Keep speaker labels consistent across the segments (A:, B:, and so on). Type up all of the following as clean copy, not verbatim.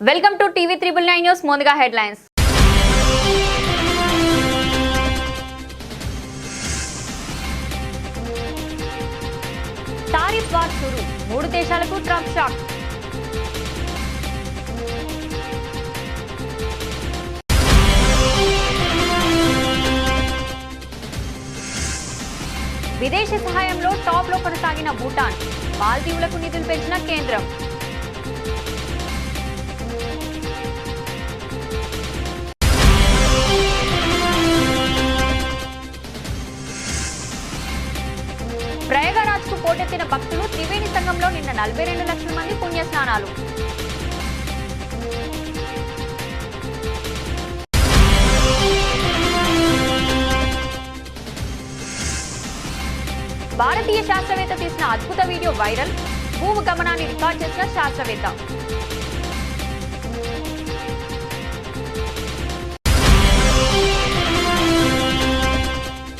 A: Welcome to TV 999 news. ముందుగా headlines. Tariff war షురు, 3 దేశాలకు Trump shock. విదేశీ సహాయంలో టాప్ లో కొనసాగిన భూటాన్, మాల్దీవులకు నిధులు పెంచిన కేంద్రం. ప్రయాగరాజ్కు పోటెత్తిన భక్తులు. త్రివేణి సంఘంలో నిన్న 42 లక్షల మంది పుణ్యస్నానాలు. భారతీయ శాస్త్రవేత్త తీసిన అద్భుత వీడియో వైరల్. భూమి గమనాన్ని రికార్డ్ చేసిన శాస్త్రవేత్త.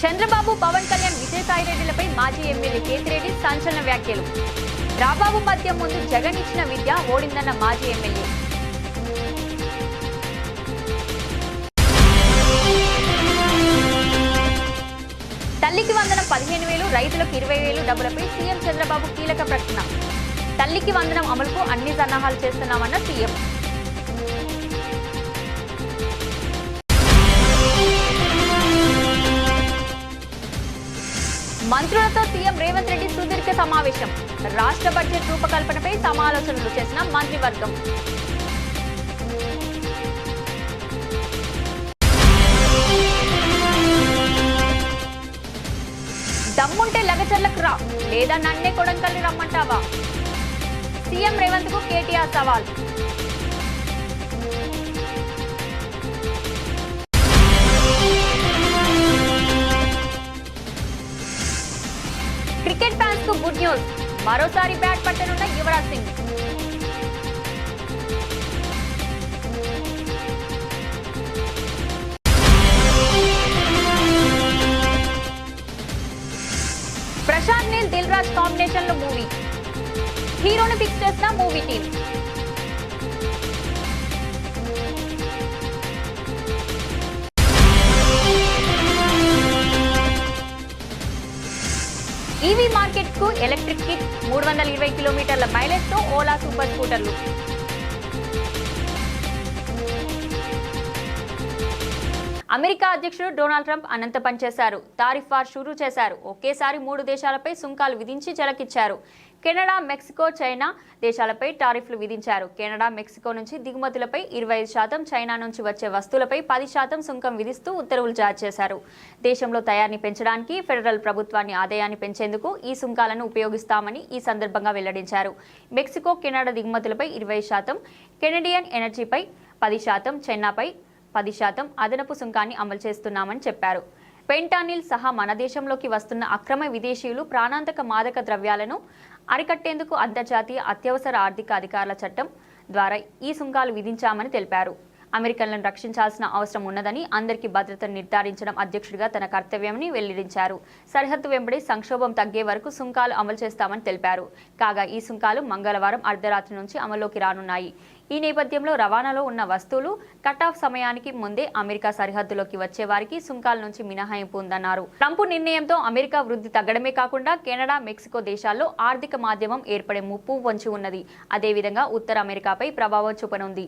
A: చంద్రబాబు, పవన్ కళ్యాణ్, విజయసాయిరెడ్డిలపై మాజీ ఎమ్మెల్యే కేతిరెడ్డి సంచలన వ్యాఖ్యలు. రాబాబు మధ్య ముందు జగన్ ఇచ్చిన విద్య ఓడిందన్న మాజీ ఎమ్మెల్యే. తల్లికి వందనం 15,000, రైతులకు 20,000 డబ్బులపై సీఎం చంద్రబాబు కీలక ప్రకటన. తల్లికి వందనం అమలుకు అన్ని సన్నాహాలు చేస్తున్నామన్న సీఎం. మంత్రులతో సీఎం రేవంత్ రెడ్డి సుదీర్ఘ సమావేశం. రాష్ట్ర బడ్జెట్ రూపకల్పనపై సమాలోచనలు చేసిన మంత్రివర్గం. దమ్ముంటే లగచర్లకు రా, లేదా నన్నే కొడంకల్ని రమ్మంటావా? సీఎం రేవంత్ కు కేటీఆర్ సవాల్. క్రికెట్ ఫ్యాన్స్ కు గుడ్ న్యూస్. మరోసారి బ్యాట్ పట్టనున్న యువరాజ్ సింగ్. ప్రశాంత్ నీల్, దిల్ రాజ్ కాంబినేషన్ లో మూవీ. హీరోని ఫిక్స్ చేసిన మూవీ టీమ్. ఈవీ మార్కెట్ కు ఎలక్ట్రిక్ కిట్. 320 కిలోమీటర్ల మైలేజ్ తో ఓలా సూపర్ స్కూటర్లు. అమెరికా అధ్యక్షుడు డొనాల్డ్ ట్రంప్ అనంత పనిచేశారు. టారిఫ్ వార్ షురూ చేశారు. ఒకేసారి 3 దేశాలపై సుంకాలు విధించి జలకిచ్చారు. కెనడా, మెక్సికో, చైనా దేశాలపై టారిఫ్లు విధించారు. కెనడా, మెక్సికో నుంచి దిగుమతులపై 25%, చైనా నుంచి వచ్చే వస్తువులపై 10% సుంకం విధిస్తూ ఉత్తర్వులు జారీ చేశారు. దేశంలో తయారీని పెంచడానికి, ఫెడరల్ ప్రభుత్వాన్ని ఆదాయాన్ని పెంచేందుకు ఈ సుంకాలను ఉపయోగిస్తామని ఈ సందర్భంగా వెల్లడించారు. మెక్సికో, కెనడా దిగుమతులపై 20%, కెనడియన్ ఎనర్జీపై 10%, చైనాపై 10% అదనపు సుంకాన్ని అమలు చేస్తున్నామని చెప్పారు. ఫెంటానిల్ సహా మన దేశంలోకి వస్తున్న అక్రమ విదేశీయులు, ప్రాణాంతక మాదక ద్రవ్యాలను అరికట్టేందుకు అంతర్జాతీయ అత్యవసర ఆర్థిక అధికారుల చట్టం ద్వారా ఈ సుంకాలు విధించామని తెలిపారు. అమెరికన్లను రక్షించాల్సిన అవసరం ఉన్నదని, అందరికీ భద్రతను నిర్ధారించడం అధ్యక్షుడిగా తన కర్తవ్యమని వెల్లడించారు. సరిహద్దు వెంబడి సంక్షోభం తగ్గే వరకు సుంకాలు అమలు చేస్తామని తెలిపారు. కాగా ఈ సుంకాలు మంగళవారం అర్ధరాత్రి నుంచి అమల్లోకి రానున్నాయి. ఈ నేపథ్యంలో రవాణాలో ఉన్న వస్తువులు కట్ ఆఫ్ సమయానికి ముందే అమెరికా సరిహద్దులోకి వచ్చే వారికి సుంకాల నుంచి మినహాయింపు ఉందన్నారు. ట్రంప్ నిర్ణయంతో అమెరికా వృద్ధి తగ్గడమే కాకుండా కెనడా, మెక్సికో దేశాల్లో ఆర్థిక మాధ్యమం ఏర్పడే ముప్పు వంచి ఉన్నది. అదేవిధంగా ఉత్తర అమెరికాపై ప్రభావం చూపనుంది.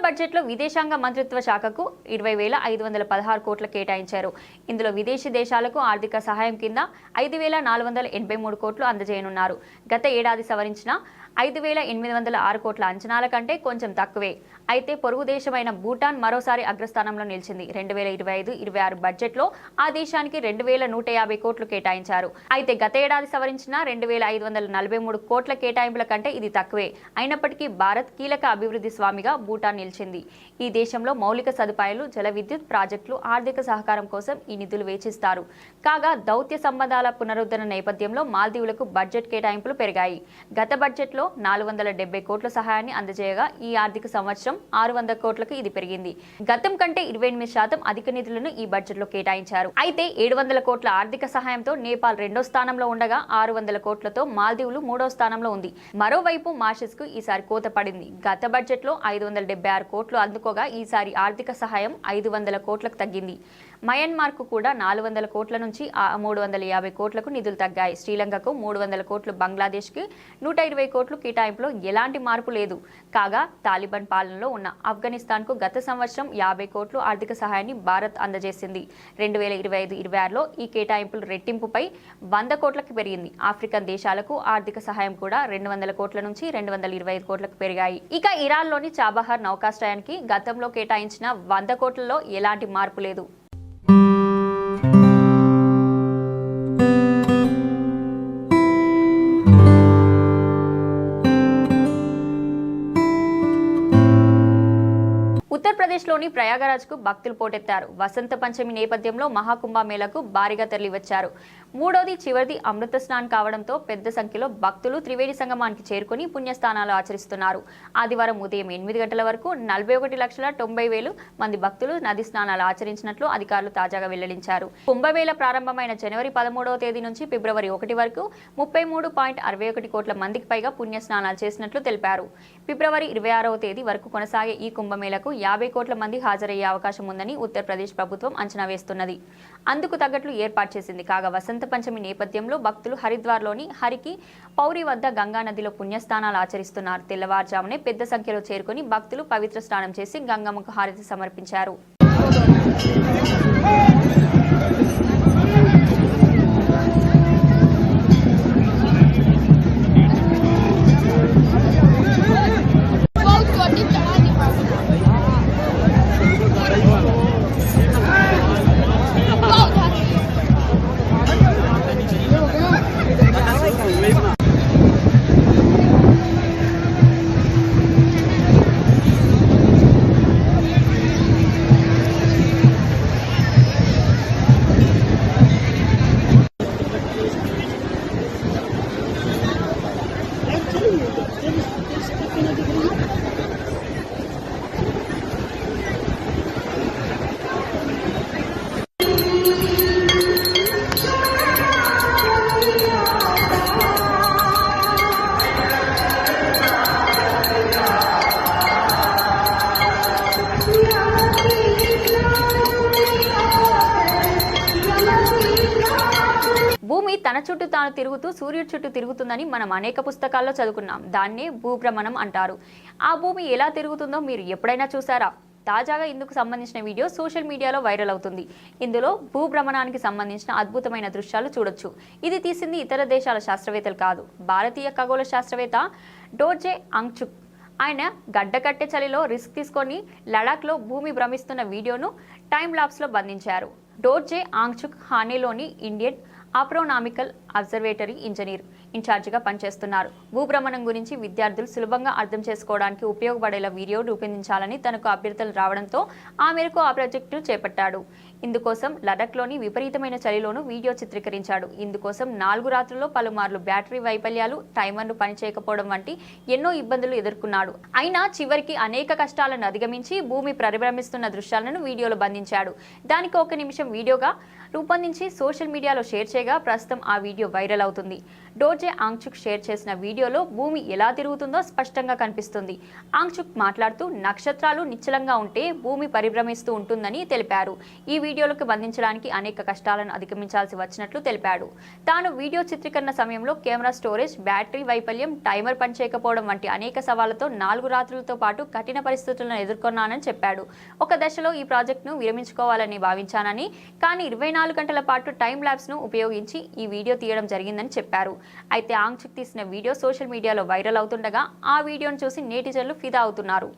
A: బడ్జెట్లో విదేశాంగ మంత్రిత్వ శాఖకు 20,516 కోట్లు కేటాయించారు. ఇందులో విదేశీ దేశాలకు ఆర్థిక సహాయం కింద 5,483 కోట్లు అందజేయనున్నారు. గత ఏడాది సవరించిన 5,806 కోట్ల అంచనాల కంటే కొంచెం తక్కువే. అయితే పొరుగు దేశమైన భూటాన్ మరోసారి అగ్రస్థానంలో నిలిచింది. 2025-26 బడ్జెట్లో ఆ దేశానికి 2,150 కోట్లు కేటాయించారు. అయితే గత ఏడాది సవరించిన 2,543 కోట్ల కేటాయింపుల కంటే ఇది తక్కువే. అయినప్పటికీ భారత్ కీలక అభివృద్ధి స్వామిగా భూటాన్ నిలిచింది. ఈ దేశంలో మౌలిక సదుపాయాలు, జల విద్యుత్ ప్రాజెక్టులు, ఆర్థిక సహకారం కోసం ఈ నిధులు వేచిస్తారు. కాగా దౌత్య సంబంధాల పునరుద్ధరణ నేపథ్యంలో మాల్దీవులకు బడ్జెట్ కేటాయింపులు పెరిగాయి. గత బడ్జెట్లో 470 కోట్ల సహాయాన్ని అందజేయగా ఈ ఆర్థిక సంవత్సరం 600 కోట్లకు ఇది పెరిగింది. గతం కంటే 28% అధిక నిధులను ఈ బడ్జెట్లో కేటాయించారు. అయితే 700 కోట్ల ఆర్థిక సహాయంతో నేపాల్ 2వ స్థానంలో ఉండగా 600 కోట్లతో మాల్దీవులు 3వ స్థానంలో ఉంది. మరోవైపు మారిషస్ కు ఈసారి కోత పడింది. గత బడ్జెట్లో 576 కోట్లు అందుకోగా ఈసారి ఆర్థిక సహాయం 500 కోట్లకు తగ్గింది. మయన్మార్ కు కూడా 400 కోట్ల నుంచి 350 కోట్లకు నిధులు తగ్గాయి. శ్రీలంకకు 300 కోట్లు, బంగ్లాదేశ్ కి 120 కోట్లు కేటాయింపులో ఎలాంటి మార్పు లేదు. కాగా తాలిబాన్ పాలనలో ఉన్న ఆఫ్ఘనిస్తాన్ కు గత సంవత్సరం 50 కోట్లు ఆర్థిక సహాయాన్ని భారత్ అందజేసింది. 2025-26లో ఈ కేటాయింపులు రెట్టింపుపై 100 కోట్లకు పెరిగింది. ఆఫ్రికన్ దేశాలకు ఆర్థిక సహాయం కూడా 200 కోట్ల నుంచి 225 కోట్లకు పెరిగాయి. ఇక ఇరాన్లోని చాబహార్ నౌకాశ్రయానికి గతంలో కేటాయించిన 100 కోట్లలో ఎలాంటి మార్పు లేదు. ఉత్తరప్రదేశ్లోని ప్రయాగరాజ్కు భక్తులు పోటెత్తారు. వసంత పంచమి నేపథ్యంలో మహాకుంభమేళకు భారీగా తరలివచ్చారు. మూడోది చివరిది అమృత స్నానం కావడంతో పెద్ద సంఖ్యలో భక్తులు త్రివేణి సంగమానికి చేరుకుని పుణ్యస్నానాలు ఆచరిస్తున్నారు. ఆదివారం ఉదయం 8 గంటల వరకు 41,90,000 మంది భక్తులు నది స్నానాలు ఆచరించినట్లు అధికారులు తాజాగా వెల్లడించారు. కుంభమేళ ప్రారంభమైన జనవరి 13వ తేదీ నుంచి ఫిబ్రవరి 1 వరకు 33.61 కోట్ల మందికి పైగా పుణ్య స్నానాలు చేసినట్లు తెలిపారు. ఫిబ్రవరి 26వ తేదీ వరకు కొనసాగే ఈ కుంభమేళకు 50 కోట్ల మంది హాజరయ్యే అవకాశం ఉందని ఉత్తరప్రదేశ్ ప్రభుత్వం అంచనా వేస్తున్నది. అందుకు తగ్గట్లు ఏర్పాటు చేసింది. కాగా వసంత పంచమి నేపథ్యంలో భక్తులు హరిద్వార్లోని హరికి పౌరి వద్ద గంగా నదిలో పుణ్యస్నానాలు ఆచరిస్తున్నారు. తెల్లవారుజామునే పెద్ద సంఖ్యలో చేరుకుని భక్తులు పవిత్ర స్నానం చేసి గంగమ్మకు హారతి సమర్పించారు. భూమి తన చుట్టూ తాను తిరుగుతూ సూర్యుడి చుట్టూ తిరుగుతుందని మనం అనేక పుస్తకాల్లో చదువుకున్నాం. దాన్నే భూభ్రమణం అంటారు. ఆ భూమి ఎలా తిరుగుతుందో మీరు ఎప్పుడైనా చూసారా? తాజాగా ఇందుకు సంబంధించిన వీడియో సోషల్ మీడియాలో వైరల్ అవుతుంది. ఇందులో భూభ్రమణానికి సంబంధించిన అద్భుతమైన దృశ్యాలు చూడొచ్చు. ఇది తీసింది ఇతర దేశాల శాస్త్రవేత్తలు కాదు, భారతీయ ఖగోళ శాస్త్రవేత్త డోర్జే ఆంగ్చుక్. ఆయన గడ్డకట్టే చలిలో రిస్క్ తీసుకొని లడాఖ్లో భూమి భ్రమిస్తున్న వీడియోను టైమ్ లాప్స్లో బంధించారు. డోర్జే ఆంగ్చుక్ హానేలోని ఇండియన్ ఆస్ట్రోనామికల్ అబ్జర్వేటరీ ఇంజనీర్ ఇన్ఛార్జిగా పనిచేస్తున్నారు. భూభ్రమణం గురించి విద్యార్థులు సులభంగా అర్థం చేసుకోవడానికి ఉపయోగపడేలా వీడియో రూపొందించాలని తనకు అభ్యర్థులు రావడంతో ఆ మేరకు ఆ ప్రాజెక్టు చేపట్టాడు. ఇందుకోసం లడాఖ్లోని విపరీతమైన చలిలోనూ వీడియో చిత్రీకరించాడు. ఇందుకోసం 4 రాత్రుల్లో పలుమార్లు బ్యాటరీ వైఫల్యాలు, టైమర్లు పనిచేయకపోవడం వంటి ఎన్నో ఇబ్బందులు ఎదుర్కొన్నాడు. అయినా చివరికి అనేక కష్టాలను అధిగమించి భూమి పరిభ్రమిస్తున్న దృశ్యాలను వీడియోలో బంధించాడు. దానికి 1 నిమిషం వీడియోగా రూపొందించి సోషల్ మీడియాలో షేర్ చేయగా ప్రస్తుతం ఆ వీడియో వైరల్ అవుతుంది. డోర్జే ఆంగ్చుక్ షేర్ చేసిన వీడియోలో భూమి ఎలా తిరుగుతుందో స్పష్టంగా కనిపిస్తుంది. ఆంగ్చుక్ మాట్లాడుతూ నక్షత్రాలు నిశ్చలంగా ఉంటే భూమి పరిభ్రమిస్తూ ఉంటుందని తెలిపారు. ఈ వీడియోలకు బంధించడానికి అనేక కష్టాలను అధిగమించాల్సి వచ్చినట్లు తెలిపాడు. తాను వీడియో చిత్రీకరణ సమయంలో కెమెరా స్టోరేజ్, బ్యాటరీ వైఫల్యం, టైమర్ పనిచేయకపోవడం వంటి అనేక సవాళ్లతో 4 రాత్రులతో పాటు కఠిన పరిస్థితులను ఎదుర్కొన్నానని చెప్పాడు. ఒక దశలో ఈ ప్రాజెక్టును విరమించుకోవాలని భావించానని, కానీ 24 గంటల పాటు టైం ల్యాబ్స్ను ఉపయోగించి ఈ వీడియో తీయడం జరిగిందని చెప్పారు. అయితే ఆంక్షక్ తీసిన వీడియో సోషల్ మీడియాలో వైరల్ అవుతుండగా ఆ వీడియోను చూసి నెటిజన్లు ఫిదా అవుతున్నారు.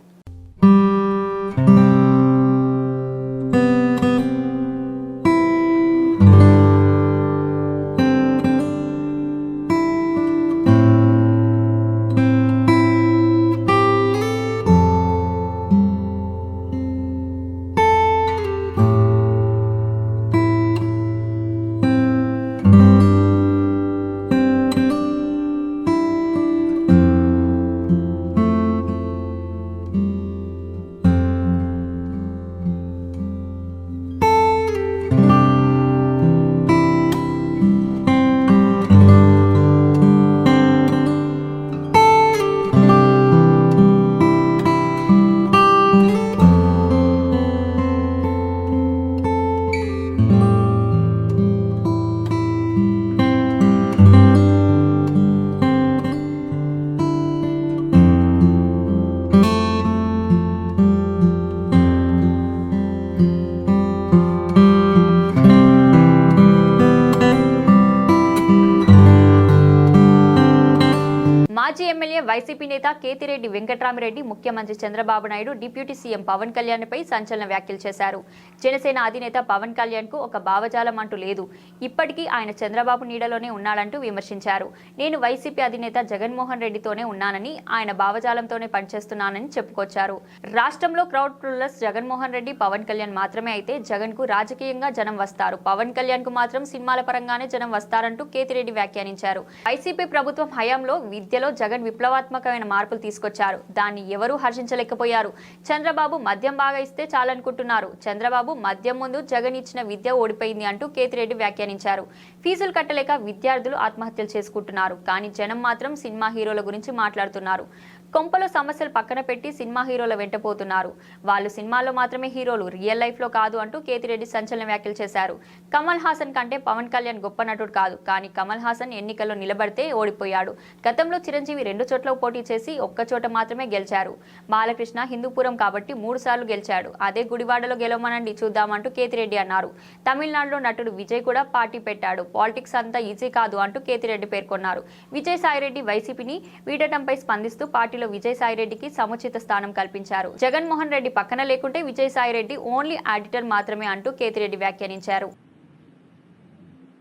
A: మాజీ ఎమ్మెల్యే వైసీపీ నేత కేతిరెడ్డి వెంకట్రామిరెడ్డి ముఖ్యమంత్రి చంద్రబాబు నాయుడు డిప్యూటీ సీఎం పవన్ కళ్యాణ్పై సంచలన వ్యాఖ్యలు చేశారు. జనసేన అధినేత పవన్ కళ్యాణ్ కు ఒక భావజాలం అంటూ లేదు, ఇప్పటికీ ఆయన చంద్రబాబు నీడలోనే ఉన్నాడంటూ విమర్శించారు. నేను వైసీపీ అధినేత జగన్మోహన్ రెడ్డితోనే ఉన్నానని, ఆయన భావజాలంతోనే పనిచేస్తున్నానని చెప్పుకొచ్చారు. రాష్ట్రంలో క్రౌడ్ పుల్లర్స్ జగన్మోహన్ రెడ్డి, పవన్ కళ్యాణ్ మాత్రమే అయితే జగన్ కు రాజకీయంగా జనం వస్తారు, పవన్ కళ్యాణ్ కు మాత్రం సినిమాల పరంగానే జనం వస్తారంటూ కేతిరెడ్డి వ్యాఖ్యానించారు. వైసీపీ ప్రభుత్వం హయాంలో విద్యలో జగన్ విప్లవాత్మకమైన మార్పులు తీసుకొచ్చారు, దాన్ని ఎవరూ హర్షించలేకపోయారు. చంద్రబాబు మద్యం బాగా ఇస్తే చాలనుకుంటున్నారు, చంద్రబాబు మద్యం ముందు జగన్ ఇచ్చిన విద్య ఓడిపోయింది అంటూ కేతిరెడ్డి వ్యాఖ్యానించారు. ఫీజులు కట్టలేక విద్యార్థులు ఆత్మహత్యలు చేసుకుంటున్నారు, కానీ జనం మాత్రం సినిమా హీరోల గురించి మాట్లాడుతున్నారు. కొంపలో సమస్యలు పక్కన పెట్టి సినిమా హీరోల వెంటపోతున్నారు, వాళ్ళు సినిమాల్లో మాత్రమే హీరోలు, రియల్ లైఫ్ లో కాదు అంటూ కేతిరెడ్డి సంచలన వ్యాఖ్యలు చేశారు. కమల్ హాసన్ కంటే పవన్ కళ్యాణ్ గొప్ప నటుడు కాదు, కానీ కమల్ హాసన్ ఎన్నికల్లో నిలబడితే ఓడిపోయాడు. గతంలో చిరంజీవి 2 చోట్ల పోటీ చేసి ఒక్క చోట మాత్రమే గెలిచారు. బాలకృష్ణ హిందూపురం కాబట్టి 3 సార్లు గెలిచాడు, అదే గుడివాడలో గెలవమనండి చూద్దామంటూ కేతిరెడ్డి అన్నారు. తమిళనాడులో నటుడు విజయ్ కూడా పార్టీ పెట్టాడు, పాలిటిక్స్ అంతా ఈజీ కాదు అంటూ కేతిరెడ్డి పేర్కొన్నారు. విజయసాయిరెడ్డి వైసీపీని వీడటంపై స్పందిస్తూ పార్టీలో విజయసాయిరెడ్డికి సముచిత స్థానం కల్పించారు. జగన్మోహన్ రెడ్డి పక్కన లేకుంటే విజయసాయిరెడ్డి ఓన్లీ ఆడిటర్ మాత్రమే అంటూ కేతిరెడ్డి వ్యాఖ్యానించారు.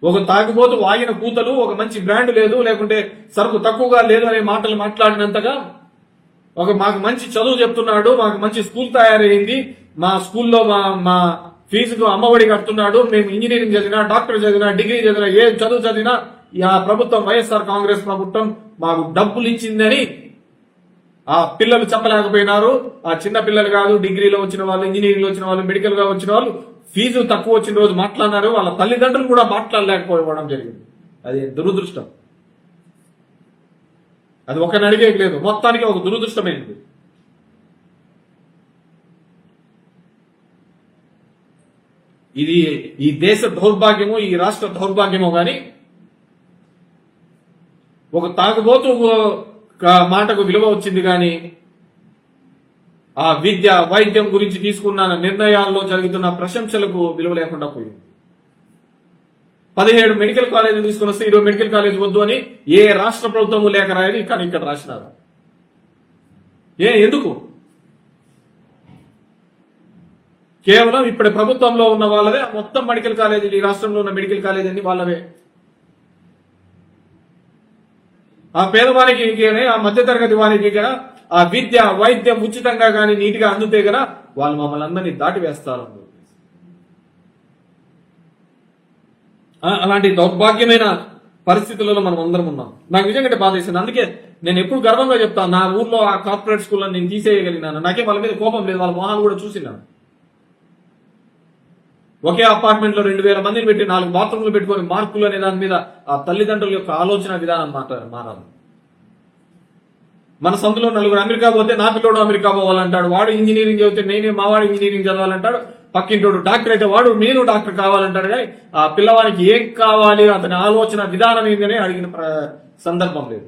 B: ఒక తాగిపోతూ వాగిన కూతలు, ఒక మంచి బ్రాండ్ లేదు, లేకుంటే సరుకు తక్కువగా లేదు అనే మాటలు మాట్లాడినంతగా మాకు మంచి చదువు చెప్తున్నాడు, మాకు మంచి స్కూల్ తయారైంది, మా స్కూల్లో మా ఫీజుకు అమ్మఒడి కడుతున్నాడు, మేము ఇంజనీరింగ్ చదివినా, డాక్టర్ చదివినా, డిగ్రీ చదివినా, ఏ చదువు చదివినా ఆ ప్రభుత్వం వైఎస్ఆర్ కాంగ్రెస్ ప్రభుత్వం మాకు డబ్బులు ఇచ్చిందని ఆ పిల్లలు చెప్పలేకపోయినారు. ఆ చిన్న పిల్లలు కాదు, డిగ్రీలో వచ్చిన వాళ్ళు, ఇంజనీరింగ్ లో వచ్చిన వాళ్ళు, మెడికల్ గా వచ్చిన వాళ్ళు ఫీజు తక్కువ వచ్చిన రోజు మాట్లాడినారు, వాళ్ళ తల్లిదండ్రులు కూడా మాట్లాడలేకపోవడం జరిగింది. అది దురదృష్టం, అది ఒకరిని అడిగేది లేదు, మొత్తానికి ఒక దురదృష్టమైనది. ఇది ఈ దేశ దౌర్భాగ్యము, ఈ రాష్ట్ర దౌర్భాగ్యము. గాని ఒక తాగుబోతు మాటకు విలువ వచ్చింది, కానీ ఆ విద్య వైద్యం గురించి తీసుకున్న నిర్ణయాల్లో జరుగుతున్న ప్రశంసలకు విలువ లేకుండా పోయింది. 17 మెడికల్ కాలేజీలు తీసుకుని వస్తే 20 మెడికల్ కాలేజ్ వద్దు అని ఏ రాష్ట్ర ప్రభుత్వము లేఖ రాయదు, కానీ ఇక్కడ రాసినారు. ఎందుకు? కేవలం ఇప్పటి ప్రభుత్వంలో ఉన్న వాళ్ళవే మొత్తం మెడికల్ కాలేజీలు, ఈ రాష్ట్రంలో ఉన్న మెడికల్ కాలేజీ అన్ని వాళ్ళవే. ఆ పేదవానికి ఆ మధ్యతరగతి వారికి ఆ విద్య వైద్యం ఉచితంగా కానీ నీటిగా అందుతే కదా వాళ్ళు మమ్మల్ని అందరినీ దాటి వేస్తారు. అలాంటి దౌర్భాగ్యమైన పరిస్థితులలో మనం అందరం ఉన్నాం. నాకు నిజంగా బాధ వేసింది. అందుకే నేను ఎప్పుడు గర్వంగా చెప్తాను, నా ఊర్లో ఆ కార్పొరేట్ స్కూల్లో నేను తీసేయగలిగినాను. నాకే వాళ్ళ మీద కోపం లేదు, వాళ్ళ మొహాలు కూడా చూసినాను. ఒకే అపార్ట్మెంట్ లో 2000 మందిని పెట్టి 4 బాత్రూమ్లు పెట్టుకొని మార్కులు అనే దాని మీద ఆ తల్లిదండ్రుల యొక్క ఆలోచన విధానం మారాలి. మన సొంతలో 4 అమెరికా పోతే నా పిల్లోడు అమెరికా పోవాలంటాడు, వాడు ఇంజనీరింగ్ చదివితే మావాడు ఇంజనీరింగ్ చదవాలంటాడు, పక్కింటోడు డాక్టర్ అయితే వాడు నేను డాక్టర్ కావాలంటాడు. కానీ ఆ పిల్లవానికి ఏం కావాలి, అతని ఆలోచన విధానం ఏంటనే అడిగిన సందర్భం లేదు.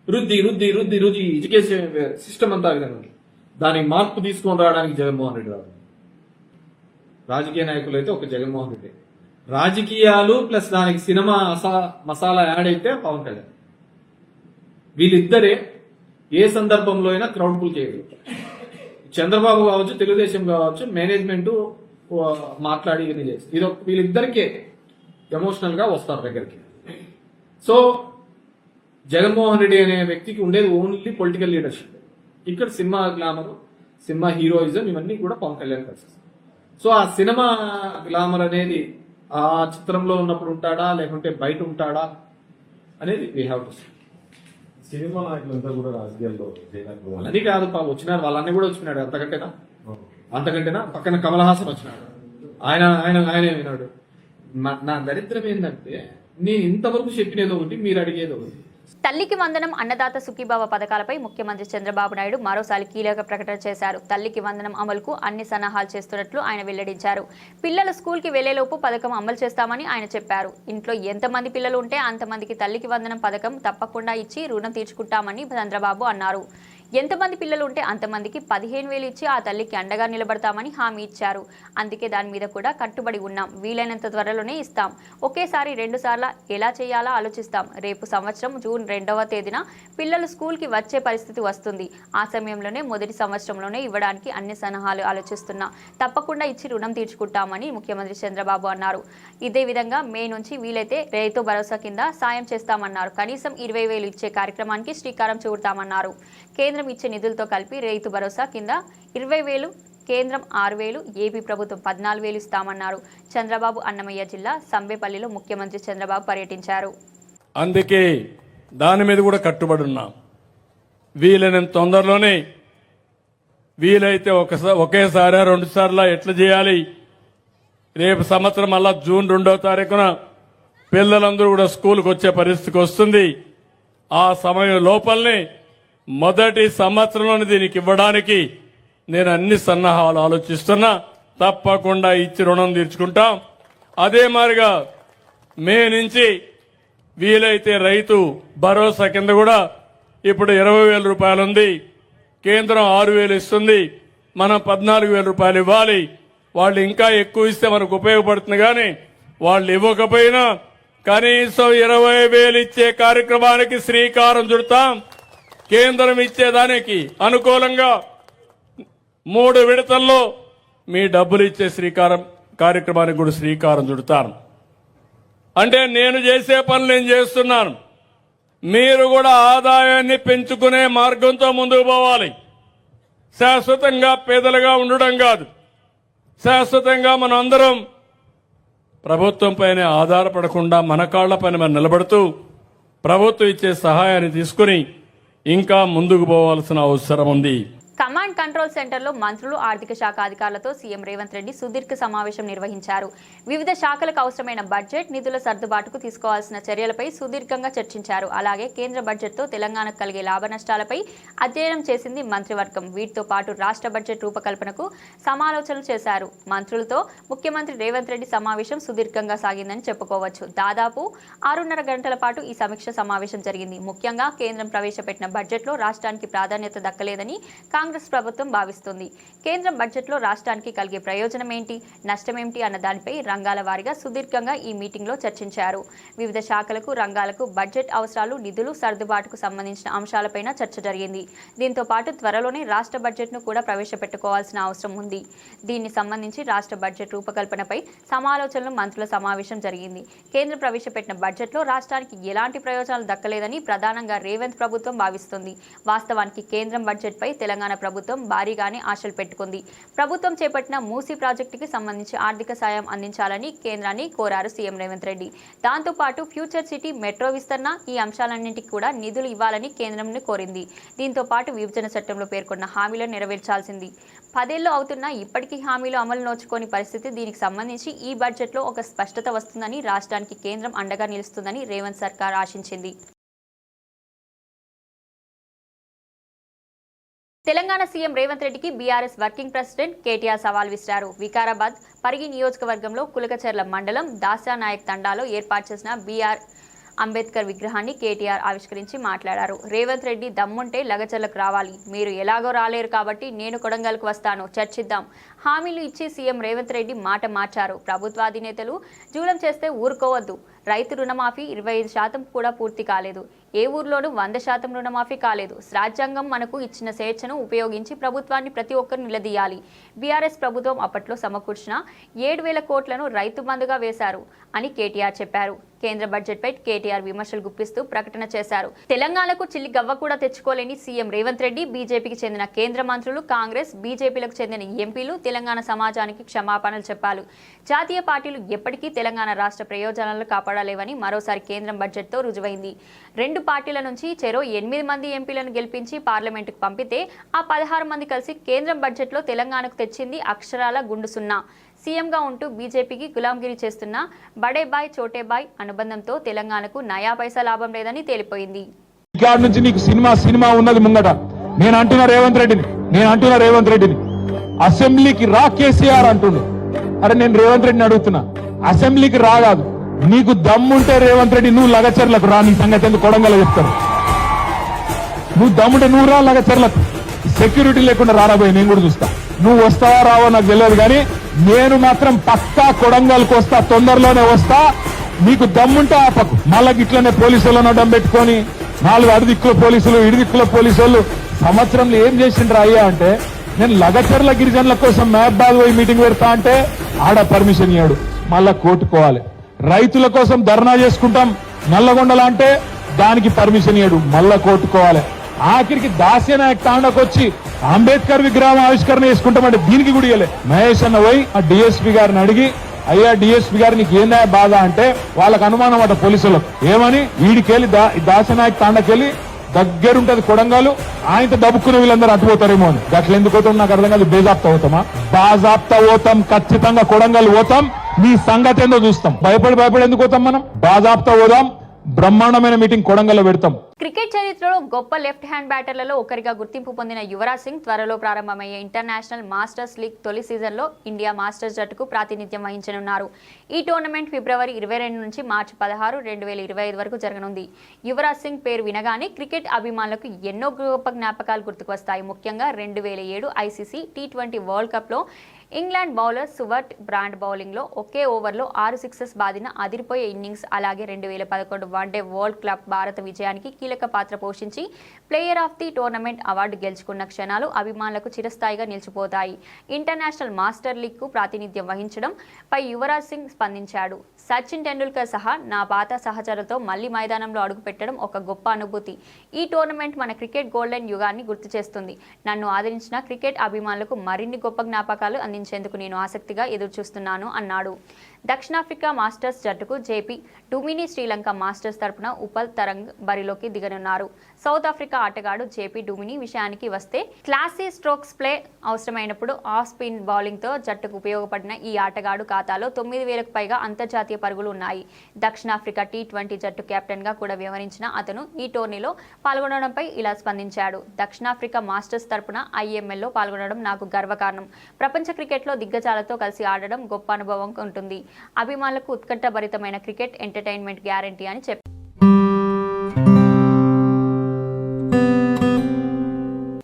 B: వృద్ధి ఎడ్యుకేషన్ సిస్టమ్ అంతా విధంగా దానికి మార్పు తీసుకొని రావడానికి జగన్మోహన్ రెడ్డి రాదు. రాజకీయ నాయకులు అయితే ఒక జగన్మోహన్ రెడ్డి. రాజకీయాలు ప్లస్ దానికి సినిమా మసాలా యాడ్ అయితే పవన్ కళ్యాణ్. వీళ్ళిద్దరే ఏ సందర్భంలో అయినా క్రౌడ్ పుల్ చేయగలుగుతారు. చంద్రబాబు కావచ్చు, తెలుగుదేశం కావచ్చు, మేనేజ్మెంట్ మాట్లాడి ఇవన్నీ చేస్తారు. ఇది వీళ్ళిద్దరికే ఎమోషనల్ గా వస్తారు దగ్గరికి. సో జగన్మోహన్ రెడ్డి అనే వ్యక్తికి ఉండేది ఓన్లీ పొలిటికల్ లీడర్షిప్. ఇక్కడ సినిమా గ్లామర్, సినిమా హీరోయిజం ఇవన్నీ కూడా పవన్ కళ్యాణ్ కలిసి. సో ఆ సినిమా గ్లామర్ అనేది ఆ చిత్రంలో ఉన్నప్పుడు ఉంటాడా లేకుంటే బయట ఉంటాడా అనేది వీ హ్యావ్ టు సీ.
C: సినిమా నాయకులంతా కూడా రాజకీయాల్లో
B: వాళ్ళని కాదు వచ్చినారు, వాళ్ళన్నీ కూడా వచ్చినాడు. అంతకంటేనా పక్కన కమల్ హాసన్ వచ్చినాడు. ఆయన విన్నాడు. నా దరిద్రం ఏంటంటే నేను ఇంతవరకు చెప్పినది ఒకటి, మీరు అడిగేది ఒకటి.
A: తల్లికి వందనం, అన్నదాత సుఖీభావ పథకాలపై ముఖ్యమంత్రి చంద్రబాబు నాయుడు మరోసారి కీలక ప్రకటన చేశారు. తల్లికి వందనం అమలుకు అన్ని సన్నాహాలు చేస్తున్నట్లు ఆయన వెల్లడించారు. పిల్లలు స్కూల్కి వెళ్లేలోపు పథకం అమలు చేస్తామని ఆయన చెప్పారు. ఇంట్లో ఎంతమంది పిల్లలు ఉంటే అంతమందికి తల్లికి వందనం పథకం తప్పకుండా ఇచ్చి రుణం తీర్చుకుంటామని చంద్రబాబు అన్నారు. ఎంతమంది పిల్లలు ఉంటే అంతమందికి 15,000 ఇచ్చి ఆ తల్లికి అండగా నిలబడతామని హామీ ఇచ్చారు. అందుకే దాని మీద కూడా కట్టుబడి ఉన్నాం. వీలైనంత త్వరలోనే ఇస్తాం. ఒకేసారి 2 సార్లు ఎలా చేయాలో ఆలోచిస్తాం. రేపు సంవత్సరం జూన్ 2వ తేదీన పిల్లలు స్కూల్కి వచ్చే పరిస్థితి వస్తుంది. ఆ సమయంలోనే మొదటి సంవత్సరంలోనే ఇవ్వడానికి అన్ని సలహాలు ఆలోచిస్తున్నా. తప్పకుండా ఇచ్చి రుణం తీర్చుకుంటామని ముఖ్యమంత్రి చంద్రబాబు అన్నారు. ఇదే విధంగా మే నుంచి వీలైతే రైతు భరోసా కింద సాయం చేస్తామన్నారు. కనీసం 20,000 ఇచ్చే కార్యక్రమానికి శ్రీకారం చుడతామన్నారు. కేంద్రం ఇచ్చే నిధులతో కలిపి రైతు భరోసా కింద 20,000, కేంద్రం 6,000, ఏపీ ప్రభుత్వం 14,000 ఇస్తామన్నారు. చంద్రబాబు అన్నమయ్య జిల్లా సంబేపల్లిలో ముఖ్యమంత్రి చంద్రబాబు పర్యటించారు.
D: అందుకే దాని మీద కూడా కట్టుబడి ఉన్నాం. వీలైనంత తొందరలోనే, వీలైతే ఒకేసారి 2 సార్లు ఎట్లా చేయాలి. రేపు సంవత్సరం మళ్ళా జూన్ 2వ తారీఖున పిల్లలందరూ కూడా స్కూల్కి వచ్చే పరిస్థితికి వస్తుంది. ఆ సమయం లోపలనే మొదటి సంవత్సరంలోనే దీనికి ఇవ్వడానికి నేను అన్ని సన్నాహాలు ఆలోచిస్తున్నా. తప్పకుండా ఇచ్చి రుణం తీర్చుకుంటాం. అదే మాదిరిగా మే నుంచి వీలైతే రైతు భరోసా కింద కూడా ఇప్పుడు 20,000 రూపాయలు ఉంది. కేంద్రం 6,000 ఇస్తుంది. మనం 14,000 రూపాయలు ఇవ్వాలి. వాళ్ళు ఇంకా ఎక్కువ ఇస్తే మనకు ఉపయోగపడుతుంది. కానీ వాళ్ళు ఇవ్వకపోయినా కనీసం 20,000 ఇచ్చే కార్యక్రమానికి శ్రీకారం చుడతాం. కేంద్రం ఇచ్చేదానికి అనుకూలంగా 3 విడతల్లో మీ డబ్బులు ఇచ్చే కార్యక్రమానికి కూడా శ్రీకారం చుడతాను. అంటే నేను చేసే పనులు నేను చేస్తున్నాను. మీరు కూడా ఆదాయాన్ని పెంచుకునే మార్గంతో ముందుకు పోవాలి. శాశ్వతంగా పేదలుగా ఉండడం కాదు. శాశ్వతంగా మనం అందరం ప్రభుత్వం పైన ఆధారపడకుండా మన కాళ్ల పైన మనం నిలబడుతూ ప్రభుత్వం ఇచ్చే సహాయాన్ని తీసుకుని ఇంకా ముందుకు పోవాల్సిన అవసరం ఉంది.
A: కమాండ్ కంట్రోల్ సెంటర్లో మంత్రులు, ఆర్థిక శాఖ అధికారులతో సీఎం రేవంత్ రెడ్డి సుదీర్ఘ సమావేశం నిర్వహించారు. వివిధ శాఖలకు అవసరమైన బడ్జెట్ నిధుల సర్దుబాటుకు తీసుకోవాల్సిన చర్యలపై సుదీర్ఘంగా చర్చించారు. అలాగే కేంద్ర బడ్జెట్తో తెలంగాణకు కలిగే లాభ నష్టాలపై అధ్యయనం చేసింది మంత్రివర్గం. వీటితో పాటు రాష్ట్ర బడ్జెట్ రూపకల్పనకు సమాలోచనలు చేశారు. మంత్రులతో ముఖ్యమంత్రి రేవంత్ రెడ్డి సమావేశం సుదీర్ఘంగా సాగిందని చెప్పుకోవచ్చు. దాదాపు 6.5 గంటల పాటు ఈ సమీక్ష సమావేశం జరిగింది. ముఖ్యంగా కేంద్రం ప్రవేశపెట్టిన బడ్జెట్లో రాష్ట్రానికి ప్రాధాన్యత దక్కలేదని కాంగ్రెస్ ప్రభుత్వం భావిస్తుంది. కేంద్రం బడ్జెట్లో రాష్ట్రానికి కలిగే ప్రయోజనం ఏంటి, నష్టమేంటి అన్న దానిపై రంగాల వారీగా సుదీర్ఘంగా ఈ మీటింగ్లో చర్చించారు. వివిధ శాఖలకు, రంగాలకు బడ్జెట్ అవసరాలు, నిధులు సర్దుబాటుకు సంబంధించిన అంశాలపైన చర్చ జరిగింది. దీంతో పాటు త్వరలోనే రాష్ట్ర బడ్జెట్ను కూడా ప్రవేశపెట్టుకోవాల్సిన అవసరం ఉంది. దీన్ని సంబంధించి రాష్ట్ర బడ్జెట్ రూపకల్పనపై సమాలోచనలు, మంత్రుల సమావేశం జరిగింది. కేంద్రం ప్రవేశపెట్టిన బడ్జెట్లో రాష్ట్రానికి ఎలాంటి ప్రయోజనాలు దక్కలేదని ప్రధానంగా రేవంత్ ప్రభుత్వం భావిస్తుంది. వాస్తవానికి కేంద్రం బడ్జెట్పై తెలంగాణ ప్రభుత్వం భారీగానే ఆశలు పెట్టుకుంది. ప్రభుత్వం చేపట్టిన మూసీ ప్రాజెక్టుకి సంబంధించి ఆర్థిక సాయం అందించాలని కేంద్రాన్ని కోరారు సీఎం రేవంత్ రెడ్డి. దాంతోపాటు ఫ్యూచర్ సిటీ, మెట్రో విస్తరణ, ఈ అంశాలన్నింటికి కూడా నిధులు ఇవ్వాలని కేంద్రంను కోరింది. దీంతో పాటు విభజన చట్టంలో పేర్కొన్న హామీలను నెరవేర్చాల్సింది. 10 ఏళ్లు అవుతున్నా ఇప్పటికీ హామీలు అమలు నోచుకోని పరిస్థితి. దీనికి సంబంధించి ఈ బడ్జెట్లో ఒక స్పష్టత వస్తుందని, రాష్ట్రానికి కేంద్రం అండగా నిలుస్తుందని రేవంత్ సర్కార్ ఆశించింది. తెలంగాణ సీఎం రేవంత్ రెడ్డికి బీఆర్ఎస్ వర్కింగ్ ప్రెసిడెంట్ కేటీఆర్ సవాల్ విసిరారు. వికారాబాద్ పరిగి నియోజకవర్గంలో కులకచెర్ల మండలం దాసానాయక్ తండాలో ఏర్పాటు చేసిన అంబేద్కర్ విగ్రహాన్ని కేటీఆర్ ఆవిష్కరించి మాట్లాడారు. రేవంత్ రెడ్డి దమ్ముంటే లగచర్లకు రావాలి, మీరు ఎలాగో రాలేరు కాబట్టి నేను కొడంగల్కు వస్తాను, చర్చిద్దాం. హామీలు ఇచ్చి సీఎం రేవంత్ రెడ్డి మాట మార్చారు. ప్రభుత్వాధినేతలు జూలం చేస్తే ఊరుకోవద్దు. రైతు రుణమాఫీ 25% కూడా పూర్తి కాలేదు. ఏ ఊర్లోనూ 100% రుణమాఫీ కాలేదు. రాజ్యాంగం మనకు ఇచ్చిన స్వేచ్ఛను ఉపయోగించి ప్రభుత్వాన్ని ప్రతి ఒక్కరు నిలదీయాలి. బీఆర్ఎస్ ప్రభుత్వం అప్పట్లో సమకూర్చిన 7,000 కోట్లను రైతు బంధుగా వేశారు అని కేటీఆర్ చెప్పారు. కేంద్ర బడ్జెట్పై కేటీఆర్ విమర్శలు గుప్పిస్తూ ప్రకటన చేశారు. తెలంగాణకు చిల్లి గవ్వ కూడా తెచ్చుకోలేని సీఎం రేవంత్ రెడ్డి, బీజేపీకి చెందిన కేంద్ర మంత్రులు, కాంగ్రెస్, బీజేపీలకు చెందిన ఎంపీలు తెలంగాణ సమాజానికి క్షమాపణలు చెప్పాలి. జాతీయ పార్టీలు ఎప్పటికీ తెలంగాణ రాష్ట్ర ప్రయోజనాలను కాపాడలేవని మరోసారి కేంద్రం బడ్జెట్తో రుజువైంది. 2 పార్టీల నుంచి చెరో 8 మంది ఎంపీలను గెలిపించి పార్లమెంటుకు పంపితే ఆ 16 మంది కలిసి కేంద్రం బడ్జెట్లో తెలంగాణకు తెచ్చింది అక్షరాల గుండు సున్నా. సీఎంగా ఉంటూ బీజేపీకి గులాంగిరి చేస్తున్న బడే బాయ్ చోటే బాయ్ అనుబంధంతో తెలంగాణకు నయా పైసా లాభం లేదని తేలిపోయింది.
E: నుంచి నీకు సినిమా ఉన్నది ముంగట. నేను అంటున్నా రేవంత్ రెడ్డిని అసెంబ్లీకి రా కేసీఆర్ అంటుండు. అరే నేను రేవంత్ రెడ్డిని అడుగుతున్నా, అసెంబ్లీకి రాగాదు, నీకు దమ్ముంటే రేవంత్ రెడ్డి నువ్వు లగచర్లకు రా. నీ సంగతి ఎందుకు కొడంగల్ చెప్తారు. నువ్వు దమ్ముంటే నువ్వు రా లగచర్లకు. సెక్యూరిటీ లేకుండా రారాబోయే నేను కూడా చూస్తా. నువ్వు వస్తావా రావో నాకు తెలియదు, కానీ నేను మాత్రం పక్కా కొడంగల్కి వస్తా, తొందరలోనే వస్తా. నీకు దమ్ముంటే ఆపకు. మళ్ళీ ఇట్లనే పోలీసులను అడ్డం పెట్టుకొని 4 అడుదిక్కుల పోలీసులు, ఇడిదిక్కుల పోలీసులు సంవత్సరంలో ఏం చేసిండ్రా అయ్యా అంటే, నేను లగచర్ల గిరిజనుల కోసం మహబాద్ పోయి మీటింగ్ పెడతా అంటే ఆడ పర్మిషన్ ఇయ్యాడు, మళ్ళా కోర్టుకోవాలి. రైతుల కోసం ధర్నా చేసుకుంటాం నల్లగొండలా అంటే దానికి పర్మిషన్ ఇయ్యాడు, మళ్ళా కోర్టుకోవాలి. ఆఖరికి దాస్యనాయక్ తాండకు వచ్చి అంబేద్కర్ విగ్రహం ఆవిష్కరణ చేసుకుంటామంటే దీనికి కూడా ఇయ్యలే. మహేష్ అన్న పోయి ఆ డిఎస్పీ గారిని అడిగి, అయ్యా డిఎస్పీ గారు నీకు ఏందా బాధ అంటే వాళ్ళకు అనుమానం అట పోలీసులకు. ఏమని వీడికెళ్ళి దాస్యనాయక్ తాండకెళ్ళి దగ్గరుంటది కొడంగలు, ఆయనతో దబ్బుకున్న వీళ్ళందరూ అటుపోతారేమో అని. గట్ల ఎందుకు పోతాం నాకు అర్థం కాదు. బేజాప్తా పోతామా? బాజాప్తా పోతాం, ఖచ్చితంగా కొడంగల్ పోతాం. నీ సంగతి ఏందో చూస్తాం. భయపడి ఎందుకు పోతాం మనం? బాజాప్తా పోదాం. బ్రహ్మాండమైన మీటింగ్ కొడంగల్లో పెడతాం.
A: క్రికెట్ చరిత్రలో గొప్ప లెఫ్ట్ హ్యాండ్ బ్యాటర్లలో ఒకరిగా గుర్తింపు పొందిన యువరాజ్ సింగ్ త్వరలో ప్రారంభమయ్యే ఇంటర్నేషనల్ మాస్టర్స్ లీగ్ తొలి సీజన్లో ఇండియా మాస్టర్స్ జట్టుకు ప్రాతినిధ్యం వహించనున్నారు. ఈ టోర్నమెంట్ ఫిబ్రవరి 22 నుంచి మార్చి 16, 2025 వరకు జరగనుంది. యువరాజ్ సింగ్ పేరు వినగానే క్రికెట్ అభిమానులకు ఎన్నో గొప్ప జ్ఞాపకాలు గుర్తుకు వస్తాయి. ముఖ్యంగా 2007 ఐసీసీ T20 వరల్డ్ కప్లో ఇంగ్లాండ్ బౌలర్ సువర్ట్ బ్రాండ్ బౌలింగ్లో ఒకే ఓవర్లో 6 సిక్సెస్ బాదిన అదిరిపోయే ఇన్నింగ్స్, అలాగే 2011 వన్డే వరల్డ్ క్లబ్ భారత విజయానికి కీలక పాత్ర పోషించి player of the tournament award గెలుచుకున్న క్షణాలు అభిమానులకు చిరస్థాయిగా నిలిచిపోతాయి. ఇంటర్నేషనల్ మాస్టర్ లీగ్కు ప్రాతినిధ్యం వహించడం పై యువరాజ్ సింగ్ స్పందించాడు. సచిన్ టెండూల్కర్ సహా నా పాత సహచరులతో మళ్లీ మైదానంలో అడుగుపెట్టడం ఒక గొప్ప అనుభూతి. ఈ టోర్నమెంట్ మన క్రికెట్ గోల్డెన్ యుగాన్ని గుర్తు చేస్తుంది. నన్ను ఆదరించిన క్రికెట్ అభిమానులకు మరిన్ని గొప్ప జ్ఞాపకాలు అందించేందుకు నేను ఆసక్తిగా ఎదురుచూస్తున్నాను అన్నాడు. దక్షిణాఫ్రికా మాస్టర్స్ జట్టుకు జేపీ డుమిని శ్రీలంక మాస్టర్స్ తరపున ఉపల్ తరంగ్ బరిలోకి దిగనున్నారు. సౌత్ ఆఫ్రికా ఆటగాడు జేపీ డుమిని విషయానికి వస్తే క్లాసీ స్ట్రోక్స్ ప్లే అవసరమైనప్పుడు ఆఫ్ స్పిన్ బౌలింగ్తో జట్టుకు ఉపయోగపడిన ఈ ఆటగాడు ఖాతాలో 9,000కు పైగా అంతర్జాతీయ పరుగులు ఉన్నాయి. దక్షిణాఫ్రికా T20 జట్టు కెప్టెన్గా కూడా వ్యవహరించిన అతను ఈ టోర్నీలో పాల్గొనడంపై ఇలా స్పందించాడు. దక్షిణాఫ్రికా మాస్టర్స్ తరపున IMLలో పాల్గొనడం నాకు గర్వకారణం. ప్రపంచ క్రికెట్లో దిగ్గజాలతో కలిసి ఆడడం గొప్ప అనుభవం ఉంటుంది. అభిమానులకు ఉత్కంఠభరితమైన క్రికెట్ ఎంటర్టైన్మెంట్ గ్యారంటీ అని చెప్పారు.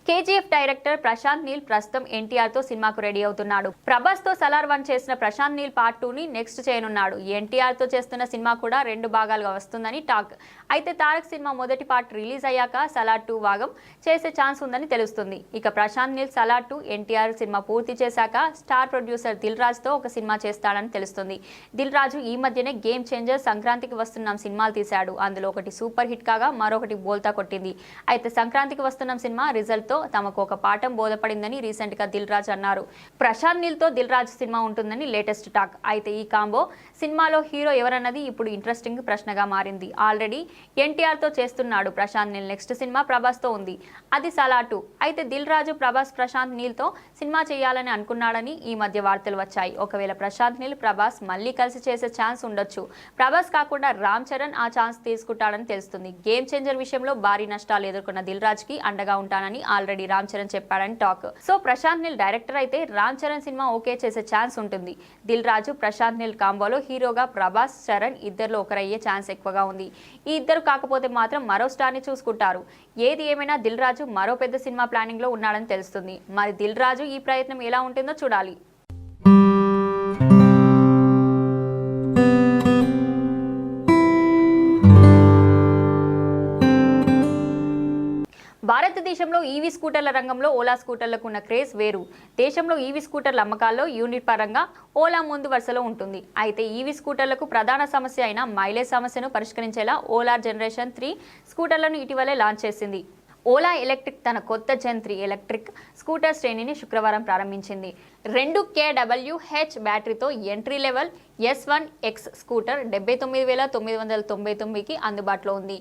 A: కేజీఎఫ్ డైరెక్టర్ ప్రశాంత్ నీల్ ప్రస్తుతం ఎన్టీఆర్ తో సినిమాకు రెడీ అవుతున్నాడు. ప్రభాస్ తో సలార్ 1 చేసిన ప్రశాంత్ నీల్ పార్ట్ 2 ని నెక్స్ట్ చేయనున్నాడు. ఎన్టీఆర్ తో చేస్తున్న సినిమా కూడా 2 భాగాలుగా వస్తుందని టాక్. అయితే తారక్ సినిమా మొదటి పార్ట్ రిలీజ్ అయ్యాక సలార్ 2 భాగం చేసే ఛాన్స్ ఉందని తెలుస్తుంది. ఇక ప్రశాంత్ నీల్ సలార్ 2 ఎన్టీఆర్ సినిమా పూర్తి చేశాక స్టార్ ప్రొడ్యూసర్ దిల్ రాజు తో ఒక సినిమా చేస్తాడని తెలుస్తుంది. దిల్ రాజు ఈ మధ్యనే గేమ్ చేంజర్, సంక్రాంతికి వస్తున్నాం సినిమాలు తీశాడు. అందులో ఒకటి సూపర్ హిట్ కాగా మరొకటి బోల్తా కొట్టింది. అయితే సంక్రాంతికి వస్తున్నాం సినిమా రిజల్ట్ తో తమకు ఒక పాఠం బోధపడిందని రీసెంట్ గా దిల్ రాజు అన్నారు. ప్రశాంత్ నీల్ తో దిల్ రాజు సినిమా ఉంటుందని లేటెస్ట్ టాక్. అయితే ఈ కాంబో సినిమాలో హీరో ఎవరన్నది ఇప్పుడు ఇంట్రెస్టింగ్ ప్రశ్నగా మారింది. ఆల్రెడీ ఎన్టీఆర్ తో చేస్తున్నాడు ప్రశాంత్ నీల్. నెక్స్ట్ సినిమా ప్రభాస్ తో ఉంది, అది సలార్ 2. అయితే దిల్ రాజు ప్రభాస్ ప్రశాంత్ నీల్ తో సినిమా చేయాలని అనుకున్నాడని ఈ మధ్య వార్తలు వచ్చాయి. ఒకవేళ ప్రశాంత్ నీల్ ప్రభాస్ మళ్ళీ కలిసి చేసే ఛాన్స్ ఉండొచ్చు. ప్రభాస్ కాకుండా రామ్ చరణ్ ఆ ఛాన్స్ తీసుకుంటాడని తెలుస్తుంది. గేమ్ చేంజర్ విషయంలో భారీ నష్టాలు ఎదుర్కొన్న దిల్ రాజుకి అండగా ఉంటానని ఆల్రెడీ రామ్ రామ్ చరణ్ చెప్పాడని talk. So Prashanth Neel director అయితే రామ్ చరణ్ సినిమా ఓకే చేసే ఛాన్స్ ఉంటుంది. దిల్ రాజు ప్రశాంత్ నీల్ కాంబోలో హీరోగా ప్రభాస్ చరణ్ ఇద్దరిలో ఒకరయ్యే ఛాన్స్ ఎక్కువగా ఉంది. ఈ ఇద్దరు కాకపోతే మాత్రం మరో స్టార్ ని చూసుకుంటారు. ఏది ఏమైనా దిల్ రాజు మరో పెద్ద సినిమా ప్లానింగ్ లో ఉన్నాడని తెలుస్తుంది. మరి దిల్ రాజు ఈ ప్రయత్నం ఎలా ఉంటుందో చూడాలి. భారతదేశంలో ఈవీ స్కూటర్ల రంగంలో ఓలా స్కూటర్లకు ఉన్న క్రేజ్ వేరు. దేశంలో ఈవీ స్కూటర్ల అమ్మకాల్లో యూనిట్ పరంగా ఓలా ముందు వరుసలో ఉంటుంది. అయితే ఈవీ స్కూటర్లకు ప్రధాన సమస్య అయిన మైలేజ్ సమస్యను పరిష్కరించేలా ఓలా జనరేషన్ 3 స్కూటర్లను ఇటీవలే లాంచ్ చేసింది. ఓలా ఎలక్ట్రిక్ తన కొత్త జెన్ 3 ఎలక్ట్రిక్ స్కూటర్ శ్రేణిని శుక్రవారం ప్రారంభించింది. 2 kWh బ్యాటరీతో ఎంట్రీ లెవెల్ S1X స్కూటర్ 79,999కి అందుబాటులో ఉంది.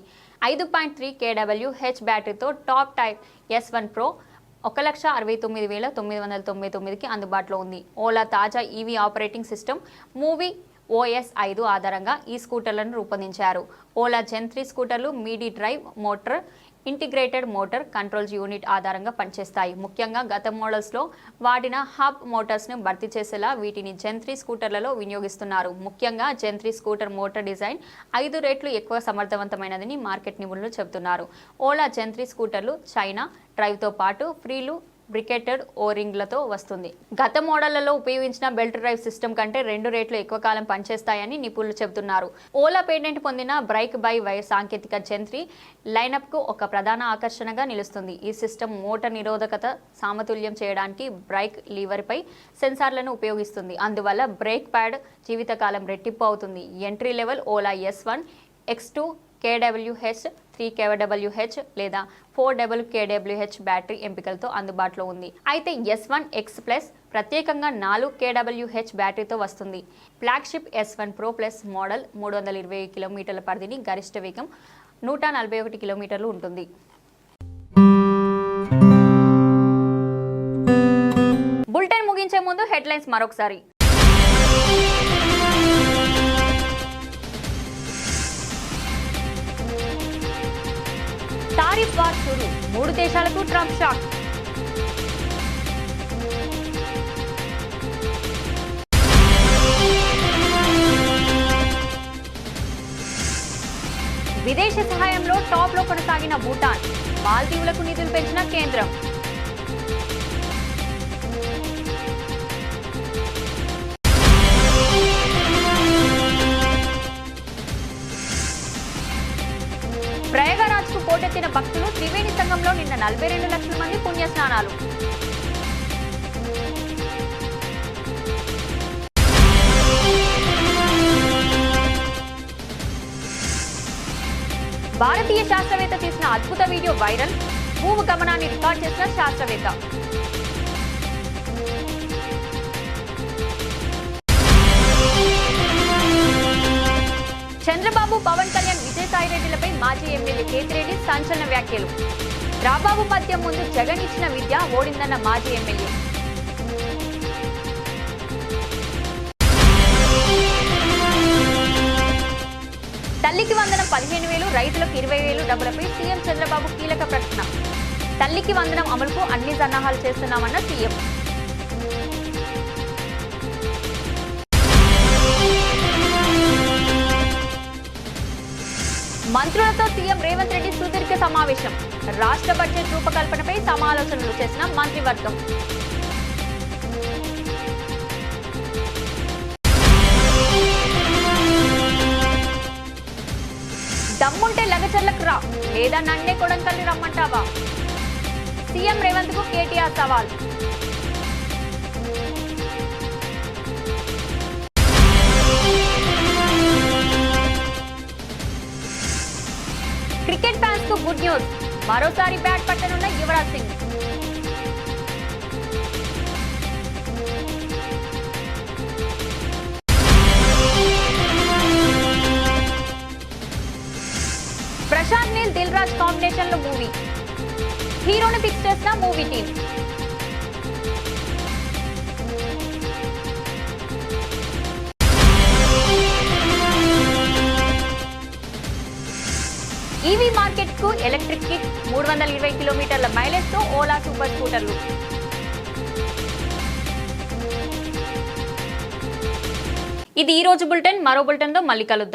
A: 5.3 kWh బ్యాటరీతో టాప్ టైప్ S1 Pro 1,69,999కి అందుబాటులో ఉంది. ఓలా తాజా EV operating system move OS 5 ఆధారంగా ఈ స్కూటర్లను రూపొందించారు. ఓలా జెన్ 3 స్కూటర్లు mid drive motor, integrated motor controls unit ఆధారంగా పనిచేస్తాయి. ముఖ్యంగా గత మోడల్స్లో వాడిన హబ్ మోటార్స్ను భర్తీ చేసేలా వీటిని జెన్ 3 స్కూటర్లలో వినియోగిస్తున్నారు. ముఖ్యంగా జెన్ 3 స్కూటర్ మోటార్ డిజైన్ 5 రెట్లు ఎక్కువ సమర్థవంతమైనదని మార్కెట్ నిపుణులు చెబుతున్నారు. ఓలా జెన్ 3 స్కూటర్లు చైనా డ్రైవ్తో పాటు ఫ్రీలు బ్రికెటెడ్ ఓరింగ్లతో వస్తుంది. గత మోడళ్లలో ఉపయోగించిన బెల్ట్ డ్రైవ్ సిస్టమ్ కంటే 2 రెట్లు ఎక్కువ కాలం పనిచేస్తాయని నిపుణులు చెబుతున్నారు. ఓలా పేటెంట్ పొందిన బ్రేక్ బై వైర్ సాంకేతిక జెన్ 3 లైనప్ కు ఒక ప్రధాన ఆకర్షణగా నిలుస్తుంది. ఈ సిస్టమ్ మోటార్ నిరోధకత సమతుల్యం చేయడానికి బ్రేక్ లీవర్ పై సెన్సార్లను ఉపయోగిస్తుంది. అందువల్ల బ్రేక్ ప్యాడ్ జీవితకాలం రెట్టింపు అవుతుంది. Entry level Ola S1 X2 kWh 3 kWh లేదా 4 kWh బ్యాటరీ ఎంపికలతో అందుబాటులో ఉంది. అయితే S1 X Plus ప్రత్యేకంగా 4 kWh బ్యాటరీతో వస్తుంది. Flagship S1 Pro Plus model 320 కిలోమీటర్ల పరిధిని, గరిష్ట వేగం 141 కిలోమీటర్లు ఉంటుంది. బులెటిన్ ముగించే ముందు హెడ్లైన్స్ మరొకసారి. టారిఫ్ వార్ షురు, 3 దేశాలకు ట్రంప్ షాక్. విదేశీ సహాయంలో టాప్ లో కొనసాగిన భూటాన్, మాల్దీవులకు నిధులు పెంచిన కేంద్రం. ప్రయాగరాజ్కు పోటెత్తిన భక్తులు, త్రివేణి సంఘంలో నిన్న 42 లక్షల మంది పుణ్యస్నానాలు. భారతీయ శాస్త్రవేత్త తీసిన అద్భుత వీడియో వైరల్, భూమి గమనాన్ని రికార్డ్ చేసిన శాస్త్రవేత్త. చంద్రబాబు, పవన్ కళ్యాణ్, విజయసాయిరెడ్డిలపై మాజీ ఎమ్మెల్యే కేతిరెడ్డి సంచలన వ్యాఖ్యలు. రాబాబు మధ్య ముందు జగన్ ఇచ్చిన విద్య ఓడిందన్న మాజీ ఎమ్మెల్యే. తల్లికి వందనం 15,000, రైతులకు 20,000 డబ్బులపై సీఎం చంద్రబాబు కీలక ప్రకటన. తల్లికి వందనం అమలుకు అన్ని సన్నాహాలు చేస్తున్నామన్న సీఎం. మంత్రులతో సీఎం రేవంత్ రెడ్డి సుదీర్ఘ సమావేశం. రాష్ట్ర బడ్జెట్ రూపకల్పనపై సమాలోచనలు చేసిన మంత్రివర్గం. దమ్ముంటే లగచర్లకు రా, లేదా నన్నే కొడంకల్లి రమ్మంటావా? సీఎం రేవంత్ కు కేటీఆర్ సవాల్. క్రికెట్ ఫ్యాన్స్ కు గుడ్ న్యూస్, మరోసారి బ్యాట్ పట్టనున్న యువరాజ్ సింగ్. ప్రశాంత్ నీల్, దిల్ రాజ్ కాంబినేషన్ లో మూవీ, హీరోని ఫిక్స్ చేసిన movie team. EV market kit కు ఎలక్ట్రిక్ కిట్, 320 కిలోమీటర్ల మైలేజ్ తో ఓలా సూపర్ స్కూటర్లు. ఇది ఈ రోజు బులెటిన్. మరో బులెటిన్ తో మళ్ళీ కలుద్దాం.